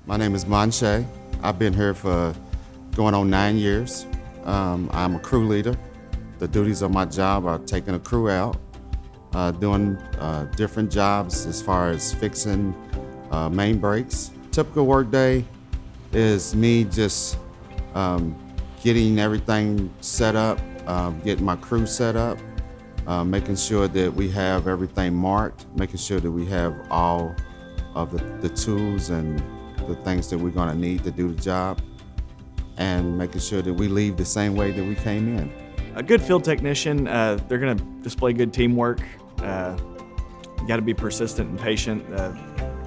My name is Mon-Shea. I've been here for going on 9 years. I'm a crew leader. The duties of my job are taking a crew out, doing different jobs as far as fixing main brakes. Typical work day is me just getting everything set up, getting my crew set up, making sure that we have everything marked, making sure that we have all of the tools and the things that we're going to need to do the job, and making sure that we leave the same way that we came in. A good field technician, they're going to display good teamwork. You got to be persistent and patient.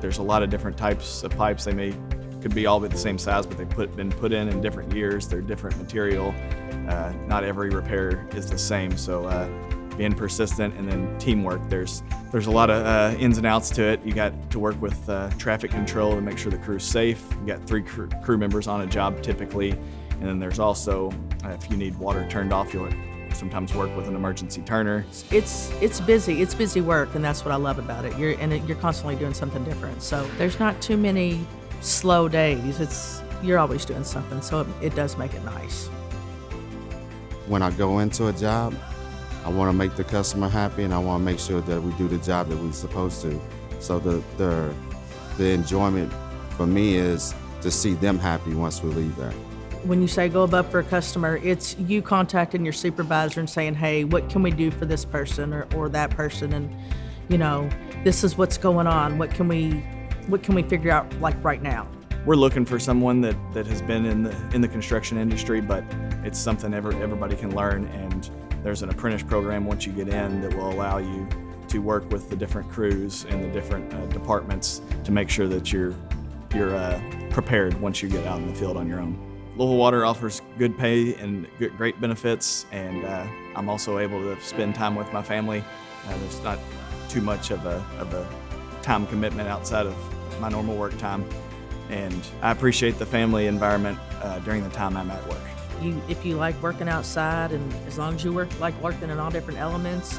There's a lot of different types of pipes. They could be all the same size, but they've been put in different years. They're different material. Not every repair is the same. So being persistent and then teamwork. There's a lot of ins and outs to it. You got to work with traffic control to make sure the crew's safe. You got 3 crew members on a job typically, and then there's also if you need water turned off, you'll sometimes work with an emergency turner. It's busy work, and that's what I love about it. You're constantly doing something different. So there's not too many slow days. You're always doing something, so it does make it nice. When I go into a job, I want to make the customer happy, and I want to make sure that we do the job that we're supposed to. So the enjoyment for me is to see them happy once we leave there. When you say go above for a customer, it's you contacting your supervisor and saying, hey, what can we do for this person or that person? And, this is what's going on. What can we figure out like right now? We're looking for someone that has been in the construction industry, but it's something everybody can learn, and there's an apprentice program once you get in that will allow you to work with the different crews and the different departments to make sure that you're prepared once you get out in the field on your own. Louisville Water offers good pay and great benefits, and I'm also able to spend time with my family. There's not too much of a time commitment outside of my normal work time, and I appreciate the family environment during the time I'm at work. If you like working outside, and as long as you like working in all different elements,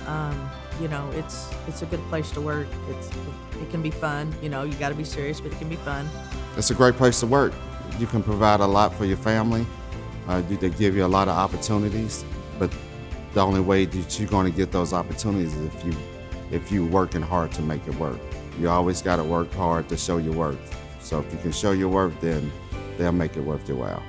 it's a good place to work. It can be fun. You got to be serious, but it can be fun. It's a great place to work. You can provide a lot for your family. They give you a lot of opportunities, but the only way that you're going to get those opportunities is if you're working hard to make it work. You always got to work hard to show your worth. So if you can show your worth, then they'll make it worth your while.